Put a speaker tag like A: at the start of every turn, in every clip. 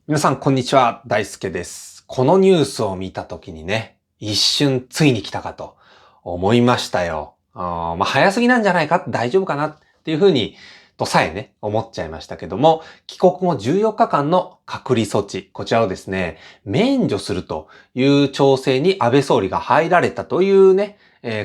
A: 皆さん、こんにちは。大輔です。このニュースを見たときにね、一瞬ついに来たかと思いましたよ。早すぎなんじゃないか、大丈夫かなっていうふうに、とさえね、思っちゃいましたけども、帰国後14日間の隔離措置、こちらをですね、免除するという調整に安倍総理が入られたというね、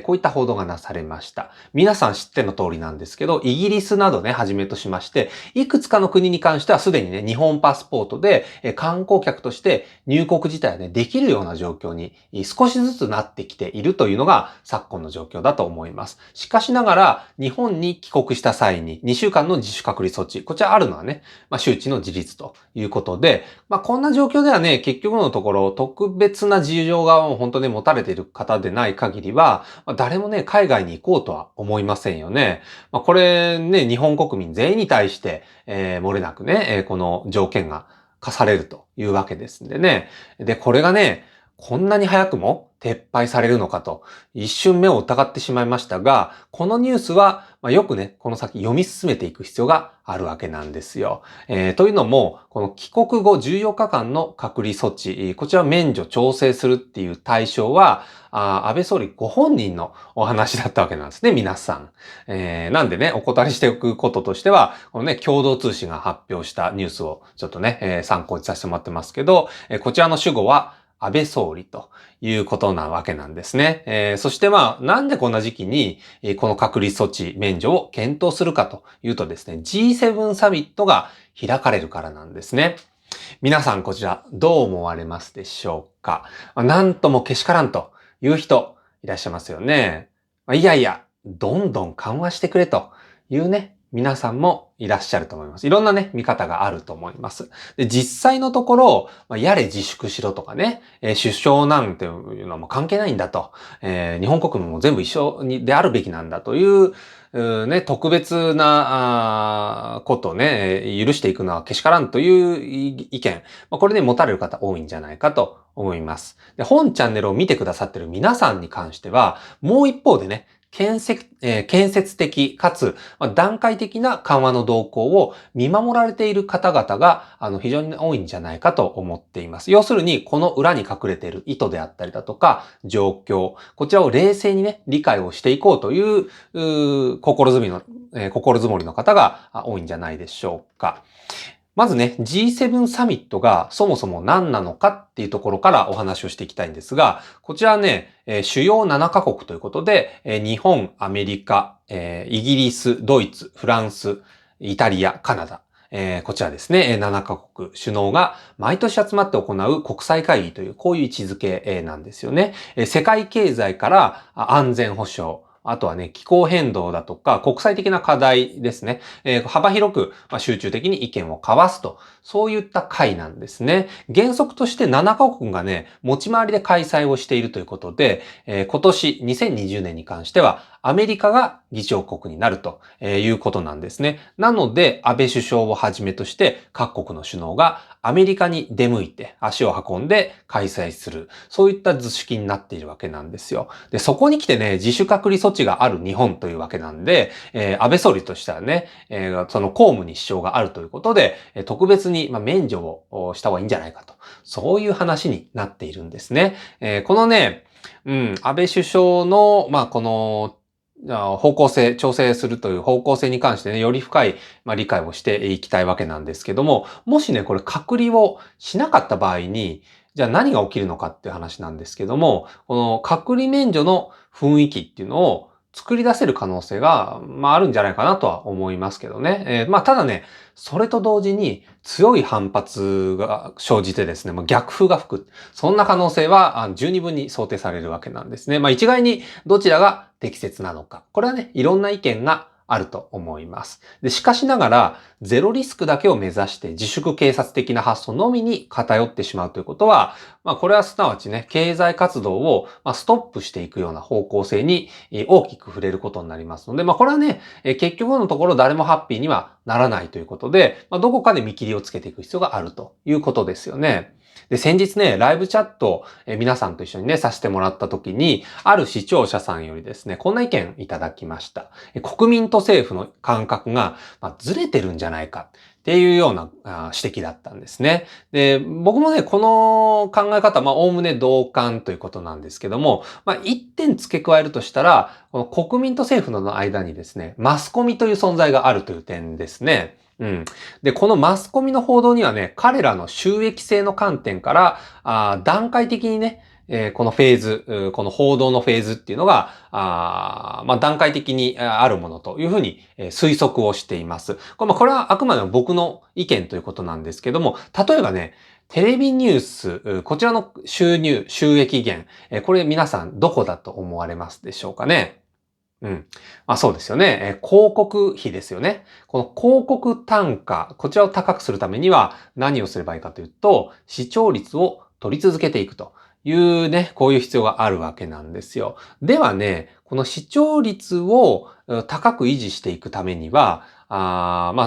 A: こういった報道がなされました。皆さん知っての通りなんですけど、イギリスなどね、はじめとしまして、いくつかの国に関してはすでにね、日本パスポートで観光客として入国自体はね、できるような状況に少しずつなってきているというのが昨今の状況だと思います。しかしながら、日本に帰国した際に2週間の自主隔離措置、こちらあるのはね、周知の事実ということで、こんな状況ではね、結局のところ特別な事情が本当に持たれている方でない限りは、誰もね、海外に行こうとは思いませんよね。これね、日本国民全員に対して、漏れなくね、この条件が課されるというわけですんでね。で、これがね、こんなに早くも撤廃されるのかと、一瞬目を疑ってしまいましたが、このニュースは、よくね、この先読み進めていく必要があるわけなんですよ。というのも、この帰国後14日間の隔離措置、こちらを免除調整するっていう対象は、安倍総理ご本人のお話だったわけなんですね、皆さん。なんでね、お答えしておくこととしては、このね、共同通信が発表したニュースをちょっとね、参考にさせてもらってますけど、こちらの主語は安倍総理ということなわけなんですね。そしてなんでこんな時期に、この隔離措置免除を検討するかというとですね、G7 サミットが開かれるからなんですね。皆さんこちらどう思われますでしょうか。なんともけしからんという人いらっしゃいますよね。いやいや、どんどん緩和してくれというね、皆さんもいらっしゃると思います。いろんなね、見方があると思います。で、実際のところ、やれ自粛しろとかね、首相なんていうのはもう関係ないんだと、日本国民も全部一緒にであるべきなんだという、ね、特別なことをね、許していくのはけしからんという意見、これね、持たれる方多いんじゃないかと思います。で、本チャンネルを見てくださってる皆さんに関しては、もう一方でね、建設的かつ、段階的な緩和の動向を見守られている方々が非常に多いんじゃないかと思っています。要するに、この裏に隠れている意図であったりだとか、状況、こちらを冷静にね、理解をしていこうという心づもりの方が多いんじゃないでしょうか。まずね、G7 サミットがそもそも何なのかっていうところからお話をしていきたいんですが、こちらはね、主要7カ国ということで、日本、アメリカ、イギリス、ドイツ、フランス、イタリア、カナダ、こちらですね、7カ国首脳が毎年集まって行う国際会議という、こういう位置づけなんですよね。世界経済から安全保障、あとはね、気候変動だとか、国際的な課題ですね。幅広く集中的に意見を交わすと、そういった会なんですね。原則として7カ国がね、持ち回りで開催をしているということで、今年2020年に関しては、アメリカが議長国になるということなんですね。なので、安倍首相をはじめとして各国の首脳がアメリカに出向いて足を運んで開催する。そういった図式になっているわけなんですよ。で、そこに来てね、自主隔離措置がある日本というわけなんで、安倍総理としてはね、その公務に支障があるということで、特別に免除をした方がいいんじゃないかと。そういう話になっているんですね。このね、安倍首相の、この方向性、調整するという方向性に関してね、より深い、理解をしていきたいわけなんですけども、もしね、これ隔離をしなかった場合に、じゃあ何が起きるのかっていう話なんですけども、この隔離免除の雰囲気っていうのを作り出せる可能性が、あるんじゃないかなとは思いますけどね。ただね、それと同時に強い反発が生じてですね、逆風が吹く。そんな可能性は十二分に想定されるわけなんですね。一概にどちらが適切なのか。これはね、いろんな意見があると思います。で、しかしながら、ゼロリスクだけを目指して自粛警察的な発想のみに偏ってしまうということは、これはすなわちね、経済活動をストップしていくような方向性に大きく触れることになりますので、これはね、結局のところ誰もハッピーにはならないということで、どこかで見切りをつけていく必要があるということですよね。で、先日ね、ライブチャット、皆さんと一緒にね、させてもらった時に、ある視聴者さんよりですね、こんな意見いただきました。国民と政府の感覚が、ずれてるんじゃないか。っていうような指摘だったんですね。で、僕もね、この考え方、おおむね同感ということなんですけども、一点付け加えるとしたら、この国民と政府の間にですね、マスコミという存在があるという点ですね。うん。で、このマスコミの報道にはね、彼らの収益性の観点から、段階的にね、このフェーズ、この報道のフェーズっていうのが、段階的にあるものというふうに推測をしています。これはあくまでも僕の意見ということなんですけども、例えばね、テレビニュース、こちらの収入、収益源、これ皆さんどこだと思われますでしょうかね。うん。そうですよね。広告費ですよね。この広告単価、こちらを高くするためには何をすればいいかというと、視聴率を取り続けていくというね、こういう必要があるわけなんですよ。ではね、この視聴率を高く維持していくためには、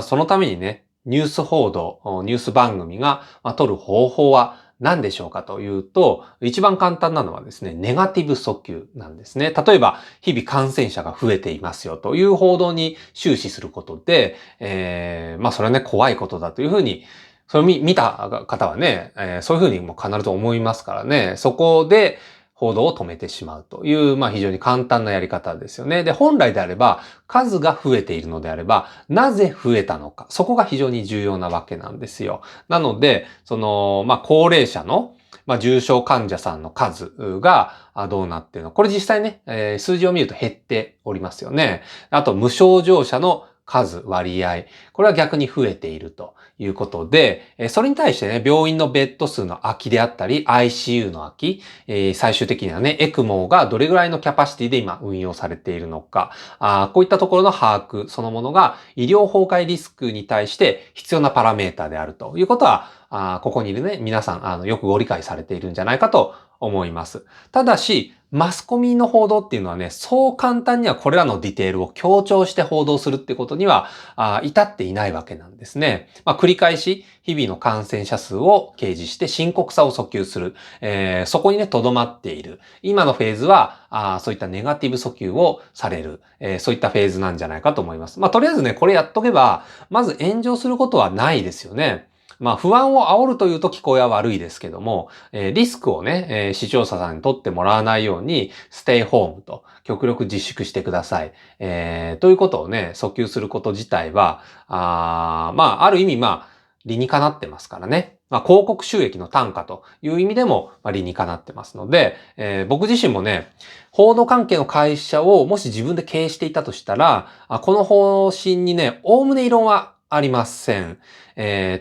A: そのためにね、ニュース報道、ニュース番組が取る方法は何でしょうかというと、一番簡単なのはですね、ネガティブ訴求なんですね。例えば、日々感染者が増えていますよという報道に終始することで、それはね、怖いことだというふうに、それを見た方はね、そういうふうにも必ず思いますからね、そこで報道を止めてしまうという、非常に簡単なやり方ですよね。で、本来であれば、数が増えているのであれば、なぜ増えたのか、そこが非常に重要なわけなんですよ。なので、高齢者の重症患者さんの数がどうなっているのか。これ実際ね、数字を見ると減っておりますよね。あと、無症状者の数、割合。これは逆に増えているということで、それに対してね、病院のベッド数の空きであったり、ICU の空き、最終的にはね、エクモがどれぐらいのキャパシティで今運用されているのか、こういったところの把握そのものが医療崩壊リスクに対して必要なパラメータであるということは、ここにいるね、皆さん、よくご理解されているんじゃないかと思います。ただし、マスコミの報道っていうのはね、そう簡単にはこれらのディテールを強調して報道するってことには、至っていないわけなんですね。繰り返し、日々の感染者数を掲示して深刻さを訴求する。そこにね、留まっている。今のフェーズは、そういったネガティブ訴求をされる。そういったフェーズなんじゃないかと思います。とりあえずね、これやっとけば、まず炎上することはないですよね。不安を煽るというと聞こえは悪いですけども、リスクをね、視聴者さんに取ってもらわないように、ステイホームと極力自粛してください。ということをね、訴求すること自体は、ある意味、理にかなってますからね。広告収益の単価という意味でも理にかなってますので、僕自身もね、報道関係の会社をもし自分で経営していたとしたら、この方針にね、おおむね異論はありません。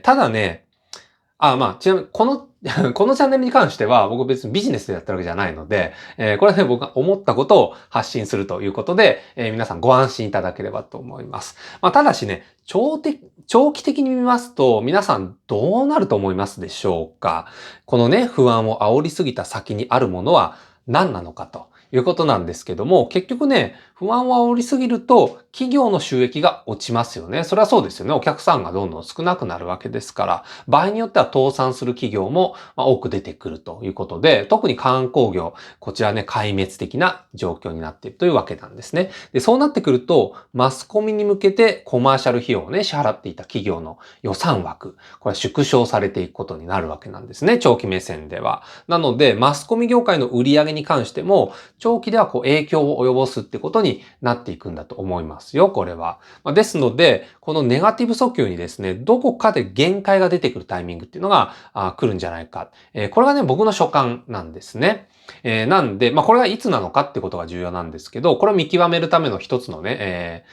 A: ただね、ちなみに、このこのチャンネルに関しては、僕別にビジネスでやってるわけじゃないので、これはね、僕が思ったことを発信するということで、皆さんご安心いただければと思います。ただしね、長期的に見ますと、皆さんどうなると思いますでしょうか？このね、不安を煽りすぎた先にあるものは何なのかということなんですけども、結局ね、不安を煽りすぎると、企業の収益が落ちますよね。それはそうですよね。お客さんがどんどん少なくなるわけですから、場合によっては倒産する企業も多く出てくるということで、特に観光業、こちらね、壊滅的な状況になっているというわけなんですね。で、そうなってくると、マスコミに向けてコマーシャル費用をね、支払っていた企業の予算枠、これは縮小されていくことになるわけなんですね。長期目線では。なので、マスコミ業界の売り上げに関しても、長期では影響を及ぼすってことになっていくんだと思いますよ、これは。ですので、このネガティブ訴求にですね、どこかで限界が出てくるタイミングっていうのが来るんじゃないか。これがね、僕の所感なんですね。なんで、これがいつなのかってことが重要なんですけど、これを見極めるための一つのね、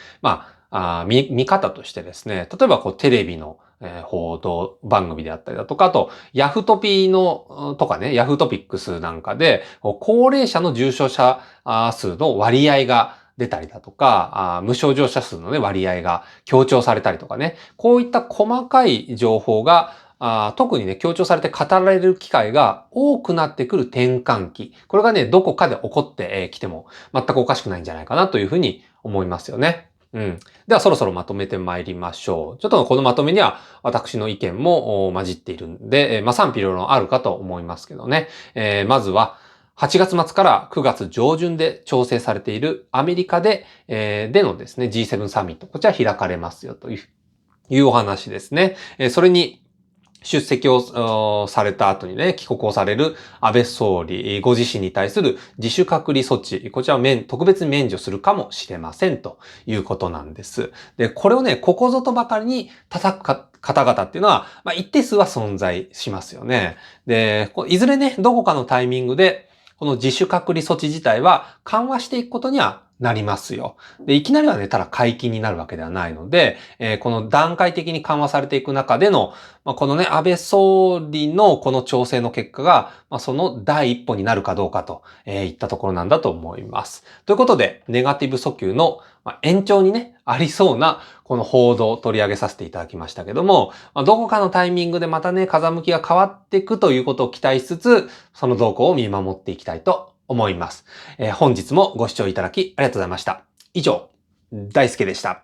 A: 見方としてですね、例えばテレビの報道番組であったりだとか、あと、ヤフトピの、とかね、ヤフートピックスなんかで、高齢者の重症者数の割合が出たりだとか、無症状者数のね、割合が強調されたりとかね、こういった細かい情報が、特にね、強調されて語られる機会が多くなってくる転換期。これがね、どこかで起こってきても全くおかしくないんじゃないかなというふうに思いますよね。うん。ではそろそろまとめて参りましょう。ちょっとこのまとめには私の意見も混じっているんで、賛否両論あるかと思いますけどね。まずは、8月末から9月上旬で調整されているアメリカで、のですね、G7 サミット、こちら開かれますよといういうお話ですね。それに出席をされた後にね、帰国をされる安倍総理、ご自身に対する自主隔離措置、こちらを特別に免除するかもしれませんということなんです。で、これをね、ここぞとばかりに叩く方々っていうのは、一定数は存在しますよね。で、いずれね、どこかのタイミングで、この自主隔離措置自体は緩和していくことにはなりますよ。で、いきなりはね、ただ解禁になるわけではないので、この段階的に緩和されていく中での、このね、安倍総理のこの調整の結果が、その第一歩になるかどうかといったところなんだと思います。ということで、ネガティブ訴求の延長にね、ありそうなこの報道を取り上げさせていただきましたけども、どこかのタイミングでまたね、風向きが変わっていくということを期待しつつ、その動向を見守っていきたいと思います。本日もご視聴いただきありがとうございました。以上、大輔でした。